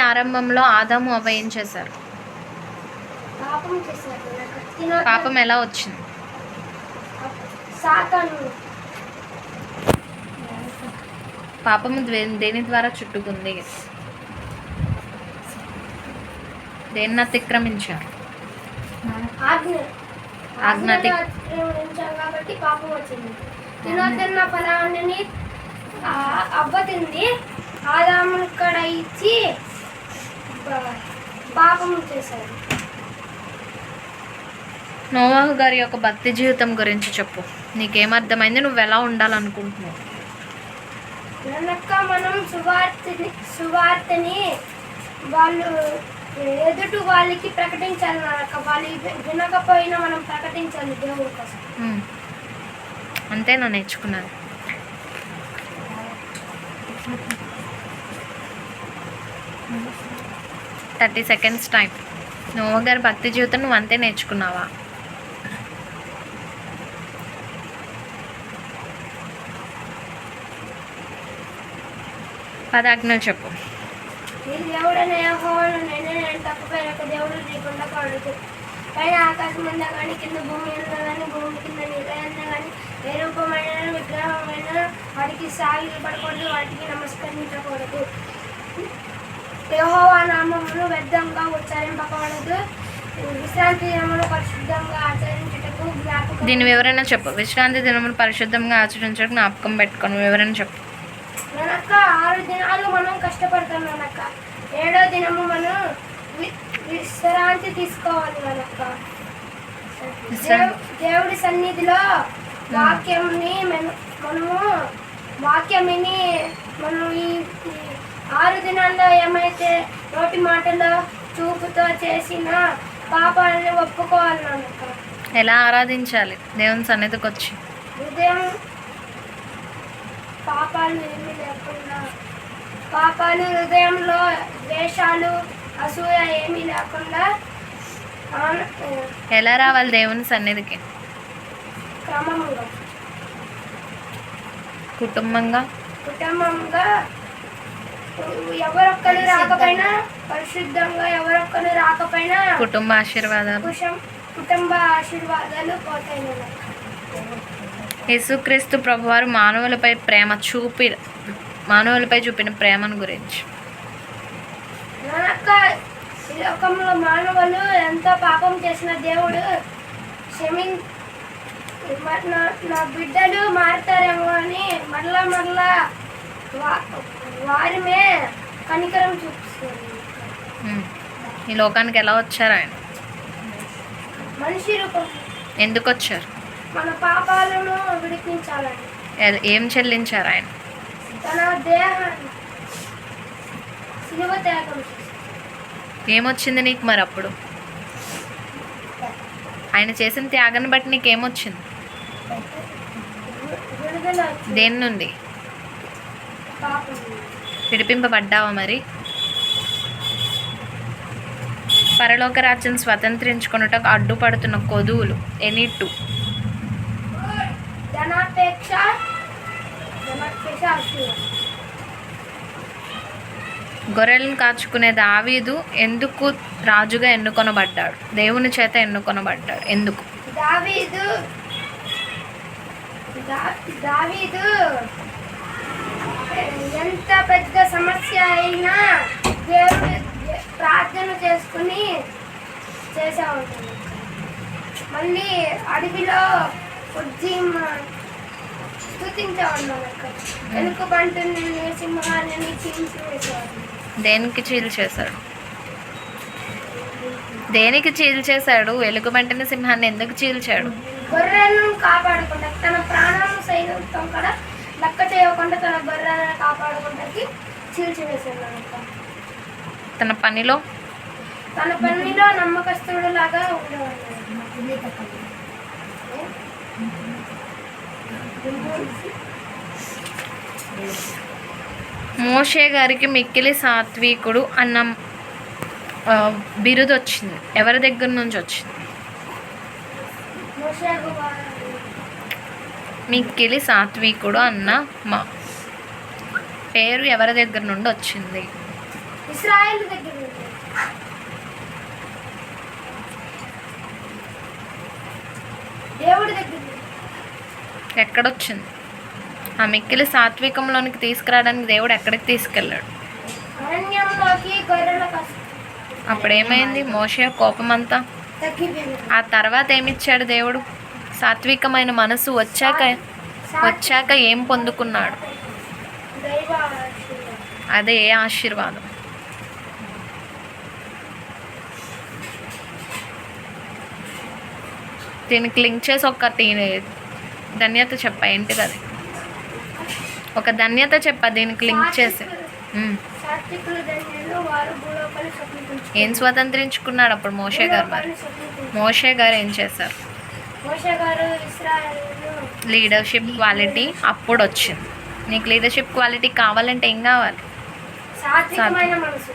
ఆరంభంలో ఆదాము అవ్వ ఏం చేశారు? పాపం ఎలా వచ్చింది? పాపము దేని ద్వారా చుట్టుకుంది? దేన్ని అతిక్రమించారు? కాబట్టి పాపం వచ్చింది. తిన్న ఫలాన్ని అవ్వ తింది, ఆదాము ఇక్కడ ఇచ్చి పాపం చేశారు. నోవాహు గారి యొక్క భక్తి జీవితం గురించి చెప్పు. నీకేమర్థమైంది? నువ్వు ఎలా ఉండాలనుకుంటున్నావు? మనం సువార్తని వాళ్ళు ఎదుటి వాళ్ళకి ప్రకటించాలి నాక. వాళ్ళు వినకపోయినా మనం ప్రకటించాలి దేవుడి కోసం. అంతేనా నేర్చుకున్నాను? Thirty seconds time. నోవాహు గారి భక్తి జీవితం నువ్వు అంతే నేర్చుకున్నావా? పదాజ్ఞలు చెప్పు. దేవుడనే యెహోవాను నేనే, నేను తప్పపైన దేవుడు లేకుండా కాదు. పైన ఆకాశం ఉందా కానీ, కింద భూమి ఉందా కానీ, భూమి కింద నీళ్ళందా కానీ, ఏ రూపమైన విగ్రహమైన వాటికి సాగిలపడకూడదు, వాటికి నమస్కరించకూడదు. యెహోవా నామమును వ్యర్థంగా ఉచ్చరింపకూడదు. విశ్రాంతి దినమును పరిశుద్ధంగా ఆచరించుటకు జ్ఞాపకం. దీని వివరణ చెప్పు. విశ్రాంతి దినమును పరిశుద్ధంగా ఆచరించడానికి జ్ఞాపకం పెట్టుకోను. వివరణ చెప్పు. మనక్క 6 దినాలు మనం కష్టపడతాం మనక్క. 7వ దినము మనం విశ్రాంతి తీసుకోవాలి మనక్క. దేవుడి సన్నిధిలో వాక్యంని మనము వాక్యం విని మనం ఈ 6 దినాల్లో ఏమైతే నోటి మాటలో చూపుతో చేసిన పాపాలని ఒప్పుకోవాలి మనక్క. ఎలా ఆరాధించాలి దేవుని సన్నిధికి వచ్చి? ఉదయం పాపాలు ఏమీ లేకుండా, పాపాలు హృదయంలో ద్వేషాలు అసూయ ఏమీ లేకుండా. ఎలా రావాలి దేవుని సన్నిధికి? క్రమంగా, కుటుంబంగా ఎవరొక్కరు రాకపోయినా, పరిశుద్ధంగా ఎవరొక్కరు రాకపోయినా కుటుంబ ఆశీర్వాదాలు పోతాయి. యేసుక్రీస్తు ప్రభువారు మానవులపై చూపిన ప్రేమను గురించి. ఈ లోకంలో మానవులు ఎంతో పాపం చేసిన దేవుడు నా బిడ్డలు మారుతారేమో అని మరలా వారిమే కనికరం చూపిస్తారు. ఈ లోకానికి ఎలా వచ్చారు ఆయన? మనిషి రూపం. ఎందుకు వచ్చారు? మన పాపాలను విడిపించాలని. ఏం చెల్లించారు ఆయన? తన దేహాన్ని శిలువ త్యాగం. ఏమొచ్చింది నీకు మరి అప్పుడు? ఆయన చేసిన త్యాగాన్ని బట్టి నీకేమొచ్చింది? దేని నుండి విడిపింపబడ్డావా? మరి పరలోక రాజ్యం స్వతంత్రించుకొనుటకు అడ్డుపడుతున్న కొదువులు ఎనిట్టు? గొర్రెలను కాచుకునే దావీదు ఎందుకు రాజుగా ఎన్నుకొనబడ్డాడు? దేవుని చేత ఎన్నుకొనబడ్డాడు. ఎందుకు? దావీదు ఎంత పెద్ద సమస్య అయినా దేవుడు ప్రార్థన చేసుకుని చేసే ఉంటుంది. మళ్ళీ అడవిలో స్తుతించేవాడు. వెనుకబంటుని సింహాన్ని చీల్చివేసేవాడు. దేనికి చీల్చేశాడు? దేనికి చీల్చేశాడు? వెలుగుబంటిని సింహాన్ని ఎందుకు చీల్చాడు? గొర్రెలను కాపాడుకుంటా, తన ప్రాణాలను సైతం కూడా లెక్క చేయకుండా తన గొర్రెలను కాపాడుకుంటాకి చీల్చివేశాడు. తన పనిలో నమ్మకస్తుడు లాగా ఉండేవాడు. మోషే గారికి మిక్కిలి సాత్వికుడు అన్న బిరుదు వచ్చింది. ఎవరి దగ్గర నుంచి వచ్చింది? మిక్కిలి సాత్వికుడు అన్న పేరు ఎవరి దగ్గర నుండి వచ్చింది? ఇశ్రాయేలు దగ్గర ఉంటుంది. దేవుడి దగ్గర ఉంటుంది. ఎక్కడొచ్చింది? ఆ మిక్కిలి సాత్వికంలోనికి తీసుకురావడానికి దేవుడు ఎక్కడికి తీసుకెళ్ళాడు? అరణ్యంలోకి గొర్రెల కోసం అప్పుడు ఏమైంది? మోషే కోపమంతా. తగ్గిపోయింది. ఆ తర్వాత ఏమిచ్చాడు దేవుడు? సాత్వికమైన మనసు వచ్చాక ఏం పొందుకున్నాడు? దైవ ఆశీర్వాదం. అదే ఆశీర్వాదం. దీనికి లింక్ చేసి ఒక ధన్యత చెప్ప. ఏంటిది అది? ఒక ధన్యత చెప్ప దీనికి లింక్ చేసి. సాత్వికులు ధన్యులు, వారు భూలోకాన్ని స్వతంత్రించుకుంటారు. ఏం స్వతంత్రించుకున్నాడు అప్పుడు మోషే గారు? మరి భూలోకాన్ని స్వతంత్రించుకుంటారు. మోషే గారు ఏం చేశారు? మోషే గారు ఇశ్రాయేలు లీడర్షిప్ క్వాలిటీ అప్పుడు వచ్చింది. నీకు లీడర్షిప్ క్వాలిటీ కావాలంటే ఏం కావాలి? సాత్వికమైన మనసు.